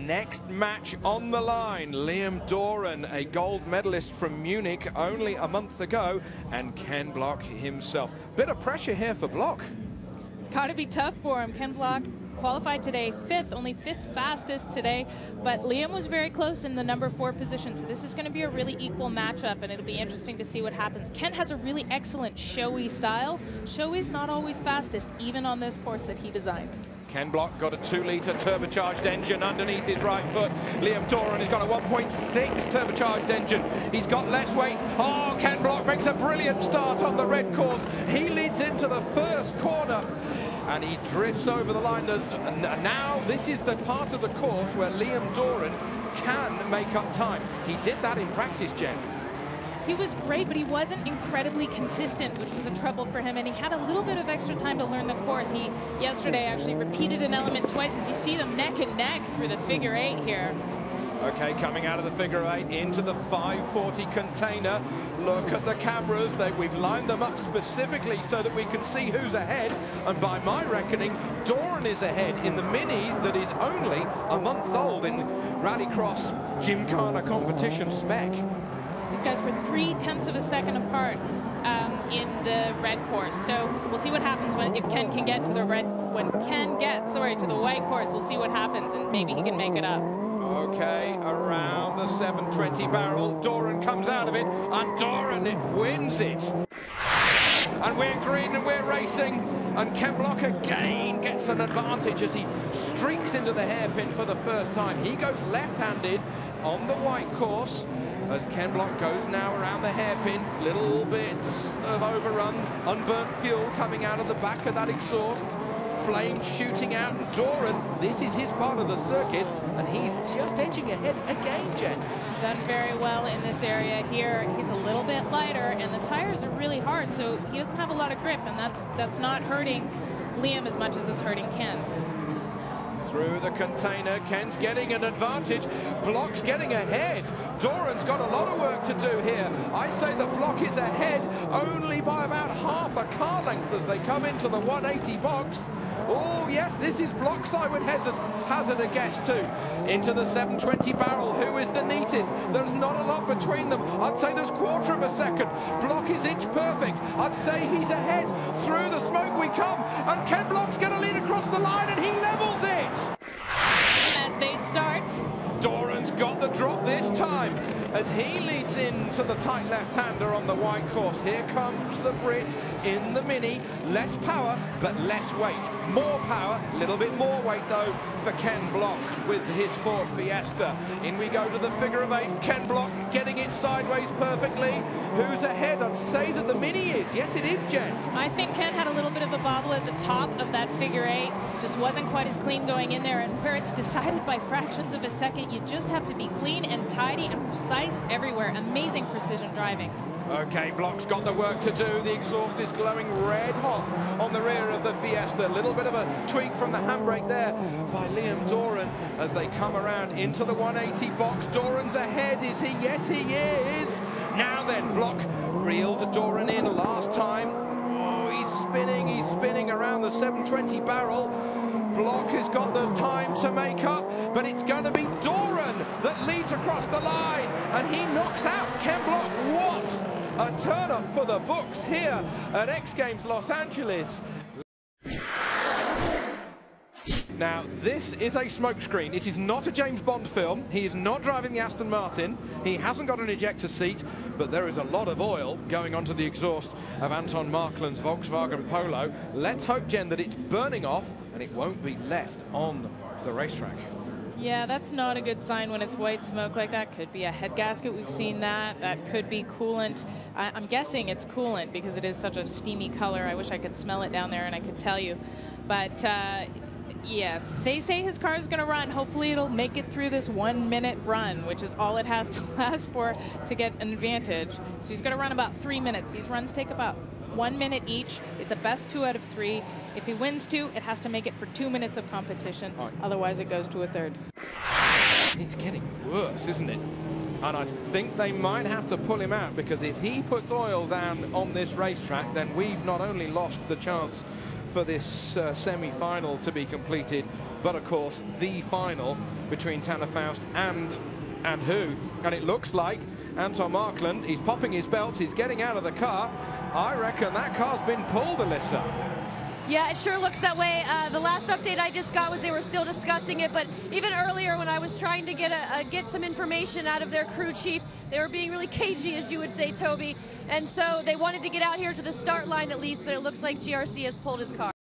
next match on the line. Liam Doran, a gold medalist from Munich only a month ago, and Ken Block himself. Bit of pressure here for Block. It's got to be tough for him. Ken Block qualified today, only fifth fastest today, but Liam was very close in the number 4 position, so this is going to be a really equal matchup, and it'll be interesting to see what happens. Ken has a really excellent showy style. Showy's not always fastest, even on this course that he designed. Ken Block got a 2-litre turbocharged engine underneath his right foot. Liam Doran has got a 1.6 turbocharged engine. He's got less weight. Oh, Ken Block makes a brilliant start on the red course. He leads into the first corner and he drifts over the line. Now this is the part of the course where Liam Doran can make up time. He did that in practice, Jen. He was great, but he wasn't incredibly consistent, which was a trouble for him, and he had a little bit of extra time to learn the course. He yesterday actually repeated an element twice, as you see them neck and neck through the figure 8 here. Okay, coming out of the figure 8 into the 540 container. Look at the cameras. We've lined them up specifically so that we can see who's ahead. And by my reckoning, Doran is ahead in the Mini that is only a month old in Rallycross GYMKHANA competition spec. These guys were 0.3 of a second apart in the red course. So we'll see what happens if Ken can get to the to the white course. We'll see what happens, and maybe he can make it up. Okay, around the 720 barrel, Doran comes out of it, and Doran wins it. And we're green and we're racing, and Ken Block again gets an advantage as he streaks into the hairpin for the first time. He goes left-handed on the white course as Ken Block goes now around the hairpin. Little bits of overrun, unburnt fuel coming out of the back of that exhaust. Flames shooting out, and Doran, this is his part of the circuit, and he's just edging ahead again, Jen. Done very well in this area here. He's a little bit lighter, and the tires are really hard, so he doesn't have a lot of grip, and that's not hurting Liam as much as it's hurting Ken. Through the container, Ken's getting an advantage. Block's getting ahead. Doran's got a lot of work to do here. I say that Block is ahead only by about half a car length as they come into the 180 box. Oh yes, this is Block's, I would hazard a guess too. Into the 720 barrel, who is the neatest? There's not a lot between them. I'd say there's 1/4 of a second. Block is inch perfect. I'd say he's ahead. Through the smoke we come, and Ken Block's going to lead across the line, and he levels it. As they start, Doran's got the drop this time as he leads into the tight left-hander on the white course. Here comes the Brit in the Mini. Less power, but less weight. More power, a little bit more weight though for Ken Block with his Ford Fiesta. In we go to the figure of 8. Ken Block getting it sideways perfectly. Who's ahead? I'd say that the Mini is. Yes, it is, Jen. I think Ken had a little bit of a bobble at the top of that figure 8. Just wasn't quite as clean going in there, and where it's decided by fractions of a second, you just have to be clean and tidy and precise everywhere. Amazing precision driving. Okay, Block's got the work to do. The exhaust is glowing red hot on the rear of the Fiesta. A little bit of a tweak from the handbrake there by Liam Doran as they come around into the 180 box. Doran's ahead, is he? Yes, he is. Now then, Block reeled Doran in last time. Oh, he's spinning around the 720 barrel. Block has got the time to make up, but it's going to be Doran that leads across the line, and he knocks out Ken Block. What a turn up for the books here at X Games Los Angeles. Now, this is a smokescreen. It is not a James Bond film. He is not driving the Aston Martin. He hasn't got an ejector seat, but there is a lot of oil going onto the exhaust of Anton Marklund's Volkswagen Polo. Let's hope, Jen, that it's burning off and it won't be left on the racetrack. Yeah, that's not a good sign when it's white smoke like that. Could be a head gasket. We've seen that. That could be coolant. I'm guessing it's coolant because it is such a steamy color. I wish I could smell it down there and I could tell you. But yes, they say his car is going to run. Hopefully it'll make it through this 1-minute run, which is all it has to last for to get an advantage. So he's going to run about 3 minutes. These runs take about 1 minute each. It's a best 2 out of 3. If he wins 2, it has to make it for 2 minutes of competition. Otherwise it goes to a 3rd. It's getting worse, isn't it? And I think they might have to pull him out, because if he puts oil down on this racetrack, then we've not only lost the chance for this semi-final to be completed, but of course the final between Tanner Foust and who? And it looks like Anton Marklund, he's popping his belts, he's getting out of the car. I reckon that car's been pulled, Alyssa. Yeah, it sure looks that way. The last update I just got was they were still discussing it, but even earlier when I was trying to get some information out of their crew chief, they were being really cagey, as you would say, Toby. And so they wanted to get out here to the start line at least, but it looks like GRC has pulled his car.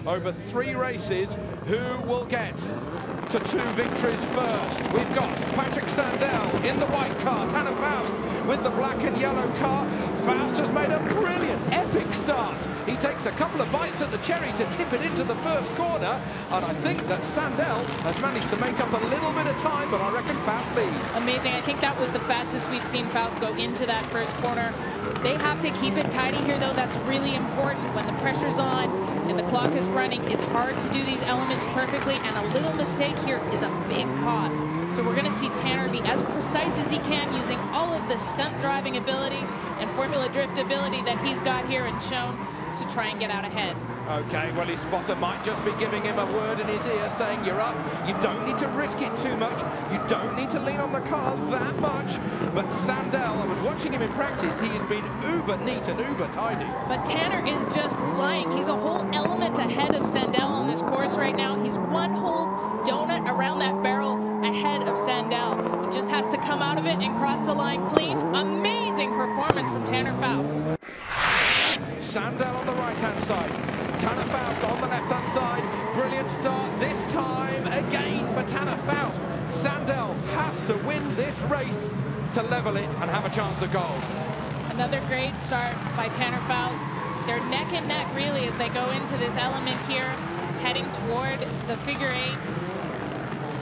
Over 3 races, who will get to 2 victories first? We've got Patrik Sandell in the white car, Tanner Foust with the black and yellow car. Foust has made a brilliant, epic start. He takes a couple of bites at the cherry to tip it into the first corner, and I think that Sandell has managed to make up a little bit of time, but I reckon Foust leads. Amazing. I think that was the fastest we've seen Foust go into that first corner. They have to keep it tidy here, though. That's really important. When the pressure's on and the clock is running, it's hard to do these elements perfectly, and a little mistake here is a big cost. So we're going to see Tanner be as precise as he can, using all of the stunt driving ability and Formula Drift ability that he's got here and shown to try and get out ahead. Okay, well, his spotter might just be giving him a word in his ear saying, you're up, you don't need to risk it too much, you don't need to lean on the car that much. But Sandell, I was watching him in practice, he has been uber neat and uber tidy. But Tanner is just flying. He's a whole element ahead of Sandell on this course right now. He's one whole donut around that barrel ahead of Sandell. He just has to come out of it and cross the line clean. Amazing performance from Tanner Foust. Sandell on the right-hand side, Tanner Foust on the left-hand side. Brilliant start this time again for Tanner Foust. Sandell has to win this race to level it and have a chance of gold. Another great start by Tanner Foust. They're neck and neck really as they go into this element here, heading toward the figure 8.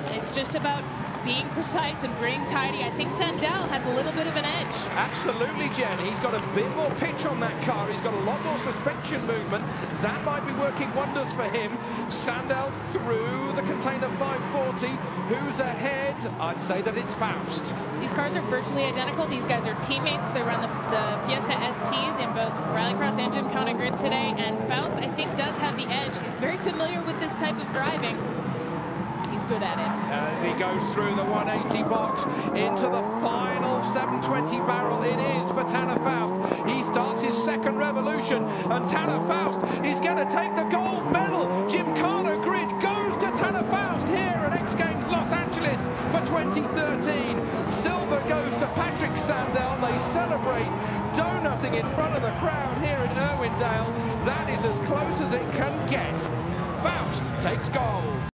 And it's just about being precise and being tidy. I think Sandell has a little bit of an edge. Absolutely, Jen. He's got a bit more pitch on that car. He's got a lot more suspension movement. That might be working wonders for him. Sandell through the container 540. Who's ahead? I'd say that it's Foust. These cars are virtually identical. These guys are teammates. They run the Fiesta STs in both Rallycross and GYMKHANA Grid today. And Foust, I think, does have the edge. He's very familiar with this type of driving. He's good at it. As he goes through the 180 box into the final 720 barrel, it is for Tanner Foust. He starts his second revolution, and Tanner Foust is going to take the gold medal. GYMKHANA Grid goes to Tanner Foust here at X Games Los Angeles for 2013. Silver goes to Patrik Sandell. They celebrate donutting in front of the crowd here in Irwindale. That is as close as it can get. Foust takes gold.